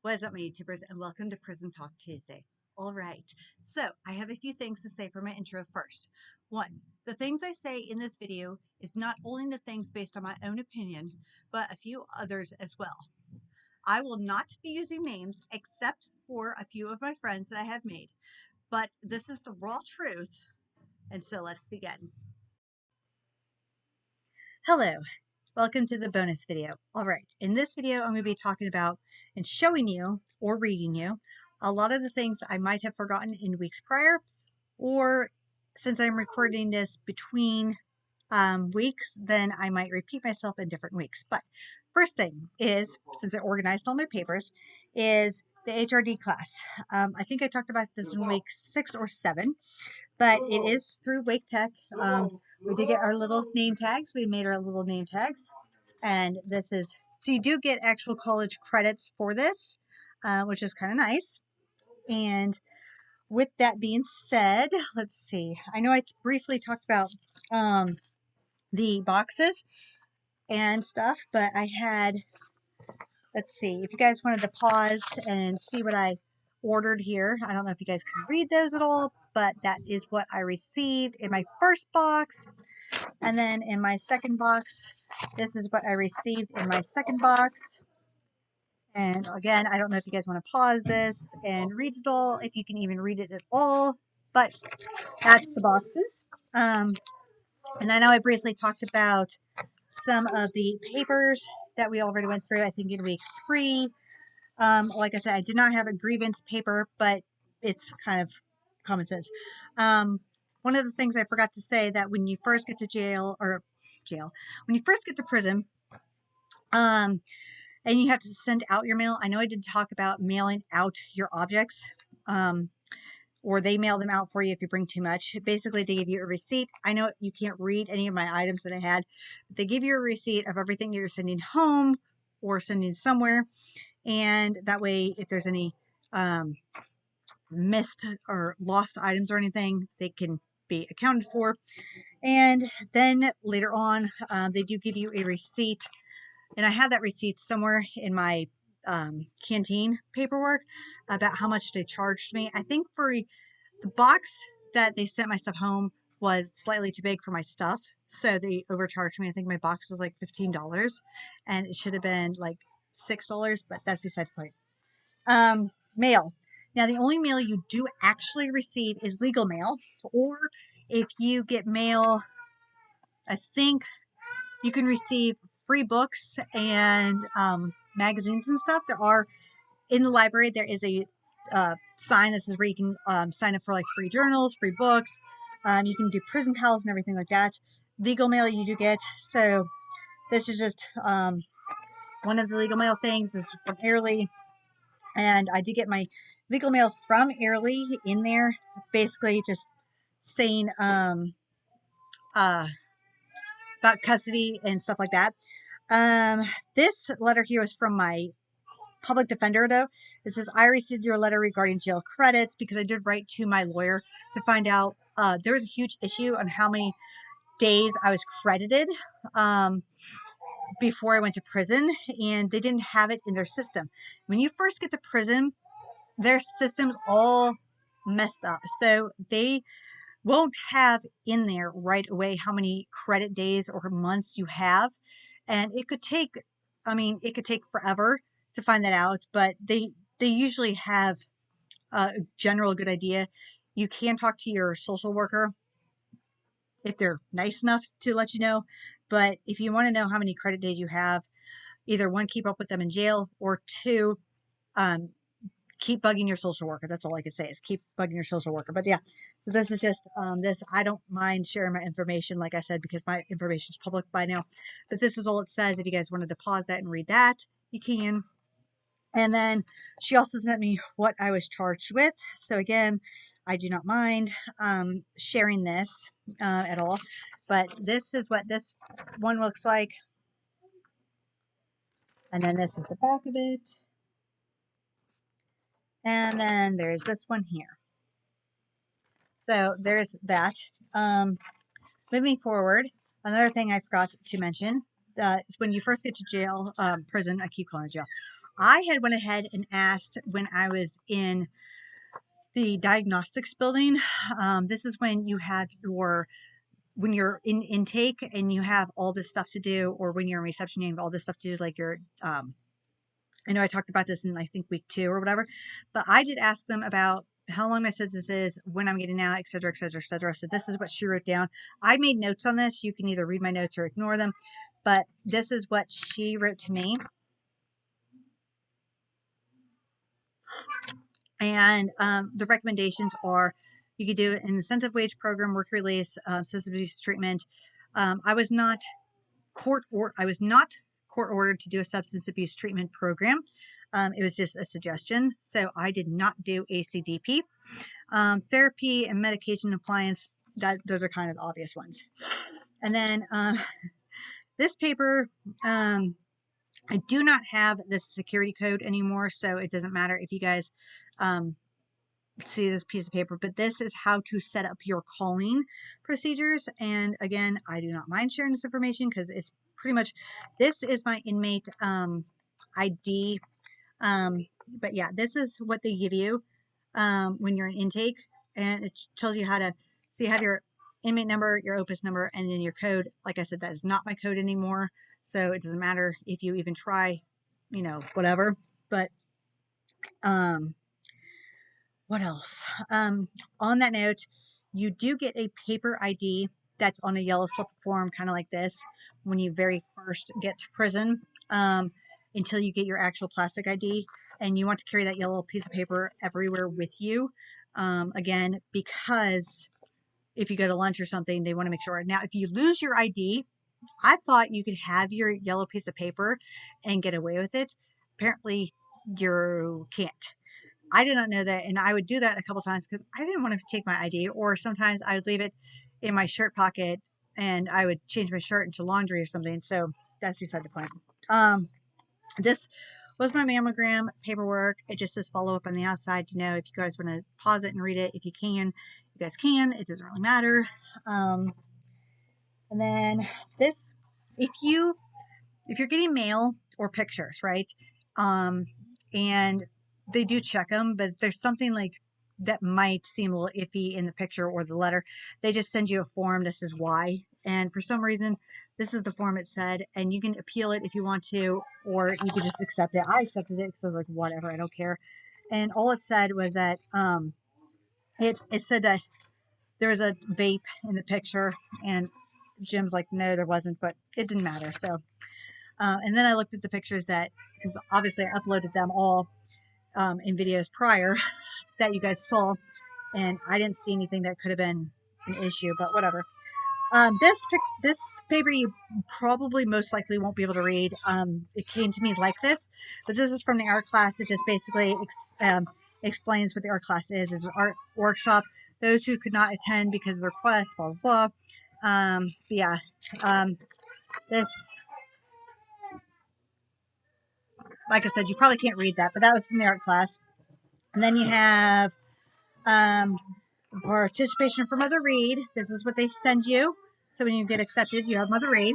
What is up, my YouTubers, and welcome to Prison Talk Tuesday. All right, so I have a few things to say for my intro first. One, the things I say in this video is not only the things based on my own opinion, but a few others as well. I will not be using names except for a few of my friends that I have made, but this is the raw truth, and so let's begin. Hello, welcome to the bonus video. All right, in this video, I'm going to be talking about and showing you or reading you a lot of the things I might have forgotten in weeks prior, or since I'm recording this between weeks, then I might repeat myself in different weeks. But first thing is, since I organized all my papers, is the HRD class. I think I talked about this in week 6 or 7, but it is through Wake Tech. We did get our little name tags. We made our little name tags. And this is, so you do get actual college credits for this, which is kind of nice. And with that being said, let's see. I know I briefly talked about the boxes and stuff, but I had, let's see, if you guys wanted to pause and see what I ordered here. I don't know if you guys can read those at all, but that is what I received in my first box. And then in my second box, this is what I received in my second box. And again, I don't know if you guys want to pause this and read it all, if you can even read it at all, but that's the boxes. And I know I briefly talked about some of the papers that we already went through, I think in week 3. Like I said, I did not have a grievance paper, but it's kind of common sense. One of the things I forgot to say, that when you first get to when you first get to prison, and you have to send out your mail. I know I did talk about mailing out your objects, or they mail them out for you if you bring too much. Basically, they give you a receipt. I know you can't read any of my items that I had, but they give you a receipt of everything you're sending home or sending somewhere. And that way, if there's any missed or lost items or anything, they can be accounted for. And then later on, they do give you a receipt. And I have that receipt somewhere in my canteen paperwork about how much they charged me. I think for the box that they sent my stuff home was slightly too big for my stuff, so they overcharged me. I think my box was like $15, and it should have been like $6, but that's besides the point. Mail. Now, the only mail you do actually receive is legal mail, or if you get mail, I think you can receive free books and magazines and stuff. There are, in the library, there is a sign that says where you can sign up for like free journals, free books. You can do prison pals and everything like that. Legal mail you do get. So this is just one of the legal mail things. This is from Airly. And I did get my legal mail from Airly in there. Basically just saying about custody and stuff like that. This letter here is from my public defender, though. It says, I received your letter regarding jail credits, because I did write to my lawyer to find out. There was a huge issue on how many days I was credited before I went to prison, and they didn't have it in their system. When you first get to prison, their system's all messed up. So they won't have in there right away how many credit days or months you have. And it could take, it could take forever to find that out, but they usually have a general good idea. You can talk to your social worker if they're nice enough to let you know. But if you want to know how many credit days you have, either one, keep up with them in jail, or two, keep bugging your social worker. That's all I can say, is keep bugging your social worker. But yeah, so this is just this. I don't mind sharing my information, like I said, because my information is public by now. But this is all it says. If you guys wanted to pause that and read that, you can. And then she also sent me what I was charged with. So again, I do not mind sharing this at all. But this is what this one looks like. And then this is the back of it. And then there's this one here. So there's that. Moving forward, another thing I forgot to mention is when you first get to jail, prison, I keep calling it jail. I had went ahead and asked when I was in the diagnostics building. This is when you have when you're in intake and you have all this stuff to do, or when you're in reception, you have all this stuff to do, like your, I know I talked about this in, I think, week 2 or whatever, but I did ask them about how long my census is, when I'm getting out, et cetera, et cetera, et cetera. So this is what she wrote down. I made notes on this. You can either read my notes or ignore them, but this is what she wrote to me. And the recommendations are, you could do an incentive wage program, work release, substance abuse treatment. I was not court ordered to do a substance abuse treatment program. It was just a suggestion. So I did not do ACDP. Therapy and medication compliance, those are kind of the obvious ones. And then this paper, I do not have this security code anymore, so it doesn't matter if you guys see this piece of paper, but this is how to set up your calling procedures. And again, I do not mind sharing this information because it's pretty much, this is my inmate ID. But yeah, this is what they give you when you're in intake, and it tells you how to, so you have your inmate number, your OPUS number, and then your code. Like I said, that is not my code anymore, so it doesn't matter if you even try, whatever. But what else? On that note, you do get a paper ID that's on a yellow slip form, kind of like this, when you very first get to prison, until you get your actual plastic ID. And you want to carry that yellow piece of paper everywhere with you. Again, because if you go to lunch or something, they want to make sure. Now, if you lose your ID, I thought you could have your yellow piece of paper and get away with it. Apparently, you can't. I did not know that, and I would do that a couple times because I didn't want to take my ID, or sometimes I would leave it in my shirt pocket and I would change my shirt into laundry or something. So that's beside the point. This was my mammogram paperwork. It just says follow up on the outside. If you guys want to pause it and read it, if you can, you guys can. It doesn't really matter. And then this, if you're getting mail or pictures, right? And they do check them, but there's something like that might seem a little iffy in the picture or the letter. They just send you a form. This is why. And for some reason, this is the form it said, and you can appeal it if you want to, or you can just accept it. I accepted it because I was like, whatever, I don't care. And all it said was that it said that there was a vape in the picture, and Jim's like, no, there wasn't, but it didn't matter. So and then I looked at the pictures because obviously I uploaded them all in videos prior that you guys saw, and I didn't see anything that could have been an issue, but whatever. This paper you probably most likely won't be able to read. It came to me like this, but this is from the art class. It just basically explains what the art class is. It's an art workshop. Those who could not attend because of requests, blah, blah, blah. Yeah. This, like I said, you probably can't read that, but that was from the art class. And then you have participation for Mother Read. This is what they send you. So when you get accepted, you have Mother Read.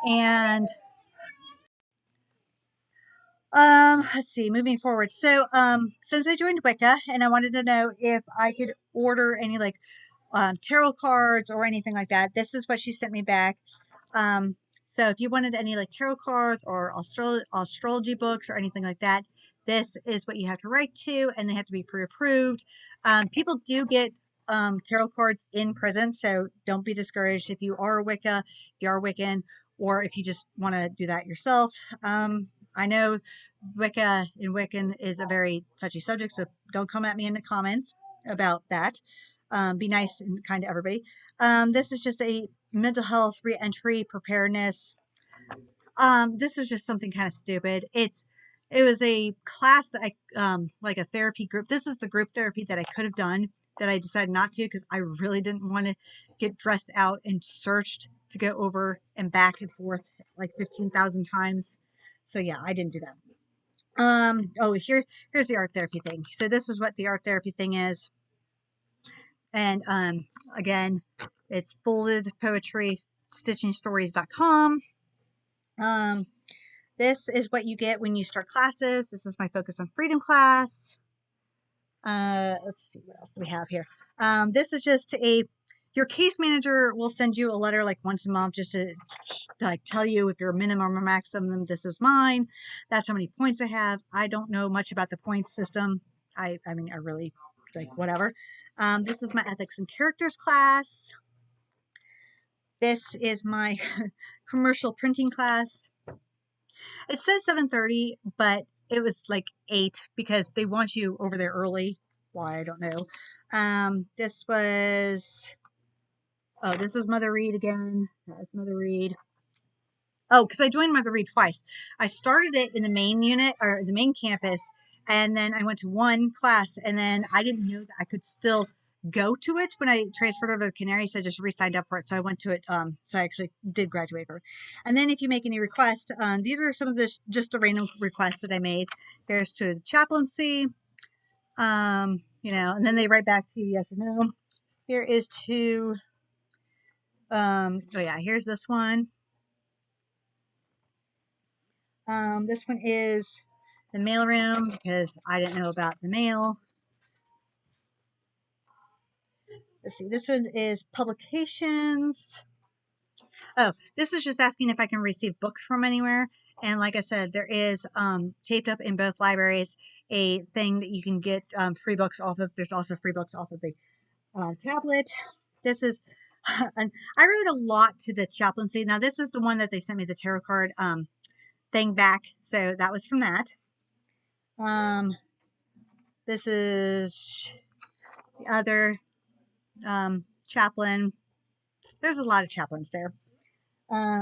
And let's see, moving forward. So since I joined Wicca, and I wanted to know if I could order any like tarot cards or anything like that, this is what she sent me back. So if you wanted any like tarot cards or astrology books or anything like that, this is what you have to write to, and they have to be pre-approved. People do get tarot cards in prison, so don't be discouraged if you are a Wicca, if you are Wiccan, or if you just want to do that yourself. I know Wicca and Wiccan is a very touchy subject, so don't come at me in the comments about that. Be nice and kind to everybody. This is just a mental health re-entry preparedness. This is just something kind of stupid. It was a class that I like a therapy group. This is the group therapy that I could have done that I decided not to because I really didn't want to get dressed out and searched to go over and back and forth like 15,000 times. So yeah, I didn't do that. Oh, here's the art therapy thing. So this is what the art therapy thing is. And again, it's folded poetry stitchingstories.com. This is what you get when you start classes. This is my Focus on Freedom class. Let's see, what else do we have here? This is just your case manager will send you a letter like once a month just to like tell you if you're a minimum or maximum. This is mine. That's how many points I have. I don't know much about the point system. I mean, I really like whatever. This is my ethics and characters class. This is my commercial printing class. It says 7:30, but it was like 8 because they want you over there early. Why, I don't know. This was, oh, this was Mother Read again. That's Mother Read. Oh, because I joined Mother Read twice. I started it in the main unit or the main campus, and then I went to one class, and then I didn't know that I could still go to it when I transferred over to Canary, so I just re-signed up for it. So I went to it. So I actually did graduate for it. And then if you make any requests, these are some of the just the random requests that I made. There's to the chaplaincy, and then they write back to you yes or no. Here is to, oh yeah, here's this one. This one is the mailroom because I didn't know about the mail. Let's see, this one is publications. Oh, this is just asking if I can receive books from anywhere. And like I said, there is taped up in both libraries a thing that you can get free books off of. There's also free books off of the tablet. This is, and I wrote a lot to the chaplaincy. Now this is the one that they sent me the tarot card thing back. So that was from that. This is the other chaplain. There's a lot of chaplains there.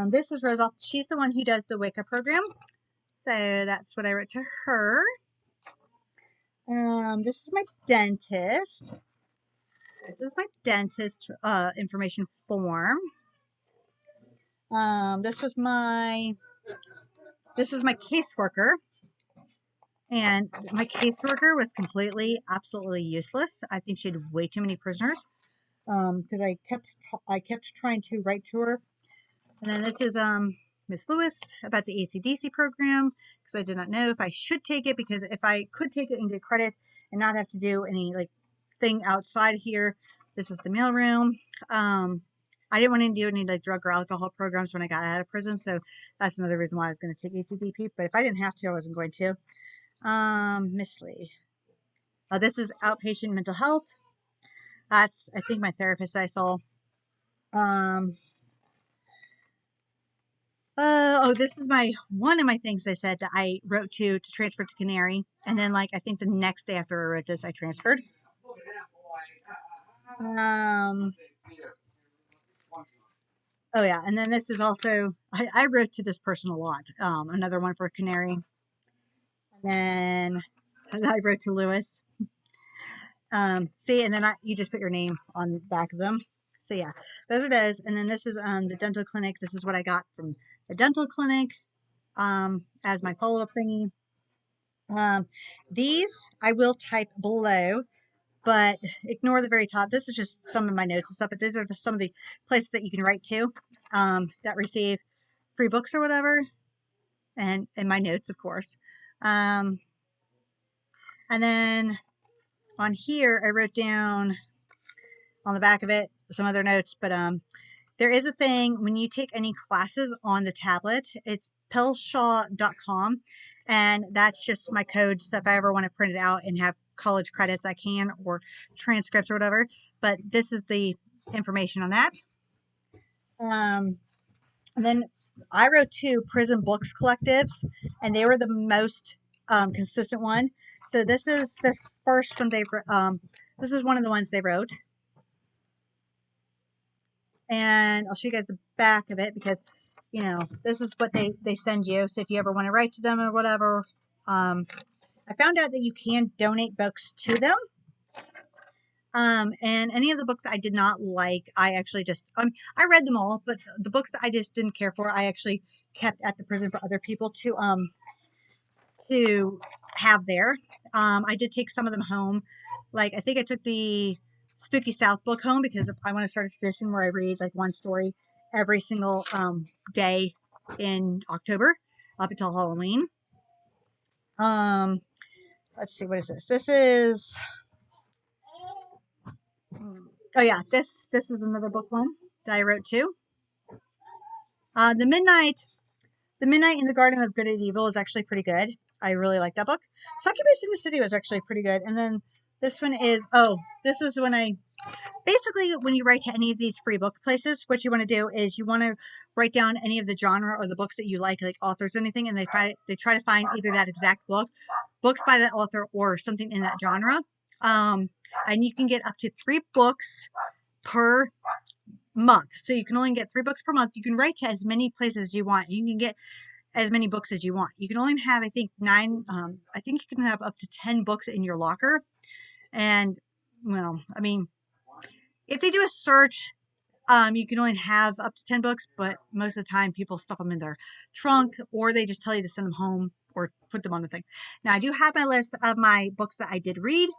This is Rosal. She's the one who does the Wicca program. So that's what I wrote to her. This is my dentist. This is my dentist information form. This is my caseworker. And my caseworker was absolutely useless. I think she had way too many prisoners. Because I kept trying to write to her. And then this is Miss Lewis about the ACDC program, because I did not know if I should take it, because if I could take it and get credit and not have to do any like thing outside here. This is the mailroom. I didn't want to do any like drug or alcohol programs when I got out of prison, so that's another reason why I was going to take ACDP. But if I didn't have to, I wasn't going to. Miss Lee. This is outpatient mental health. That's, I think, my therapist I saw. This is one of my things I said that I wrote to transfer to Canary. And then, like, I think the next day after I wrote this, I transferred. Oh, yeah. And then this is also, I wrote to this person a lot. Another one for Canary. And then I wrote to Lewis. See, and then you just put your name on the back of them. So yeah, those are those. And then this is the dental clinic. This is what I got from the dental clinic as my follow-up thingy. These I will type below, but ignore the very top. This is just some of my notes and stuff, but these are some of the places that you can write to that receive free books or whatever, and my notes, of course. And then on here, I wrote down on the back of it some other notes, but there is a thing when you take any classes on the tablet. It's pelshaw.com, and that's just my code. So if I ever want to print it out and have college credits, I can, or transcripts or whatever. But this is the information on that. And then I wrote 2 prison books collectives, and they were the most consistent one. So this is the first one this is one of the ones they wrote. And I'll show you guys the back of it because, this is what they send you. So if you ever want to write to them or whatever, I found out that you can donate books to them. And any of the books I did not like, I actually just, I read them all, but the books that I just didn't care for, I actually kept at the prison for other people to have there. I did take some of them home. Like, I think I took the Spooky South book home because I want to start a tradition where I read like one story every single day in October. up until Halloween. Let's see, what is this? This is, oh yeah, this is another book one that I wrote too. The Midnight in the Garden of Good and Evil is actually pretty good. I really like that book. Succubus in the City was actually pretty good. And then this one is, this is when basically when you write to any of these free book places, what you want to do is you want to write down any of the genre or the books that you like authors or anything, and they try to find either that exact books by that author or something in that genre. And you can get up to 3 books per month. So you can only get 3 books per month. You can write to as many places as you want. You can get as many books as you want. You can only have, I think, 9, I think you can have up to 10 books in your locker. And, well, I mean, if they do a search, you can only have up to 10 books, but most of the time people stuff them in their trunk, or they just tell you to send them home or put them on the thing. Now, I do have my list of my books that I did read,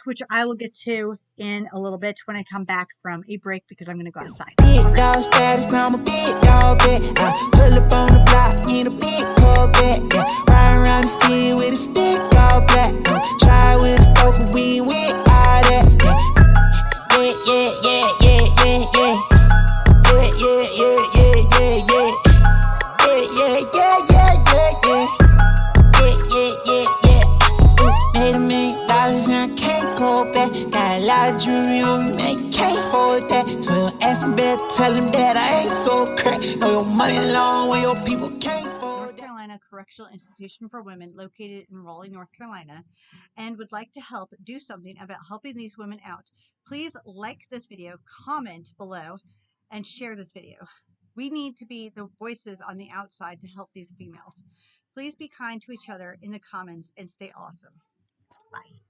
which I will get to in a little bit when I come back from a break because I'm going to go outside. Big dog status, I'm a big dog vet. I pull up on the block in a big Corvette. Yeah. Ride around the city with a stick all black. Try with a stroke, we with all that. Yeah, yeah, yeah, yeah, yeah, yeah. Yeah, yeah, yeah, yeah, yeah, yeah. Yeah, yeah, yeah, yeah, yeah, yeah. Yeah, yeah, yeah, yeah. Made $1 million and I can't go back. Got a lot of jewelry on me, can't hold that. 12 asking better, tell him that I ain't so crack. Know your money long when your people can't afford North Carolina Correctional Institution for Women located in Raleigh, North Carolina, and would like to help do something about helping these women out. Please like this video, comment below, and share this video. We need to be the voices on the outside to help these females. Please be kind to each other in the comments and stay awesome. Bye.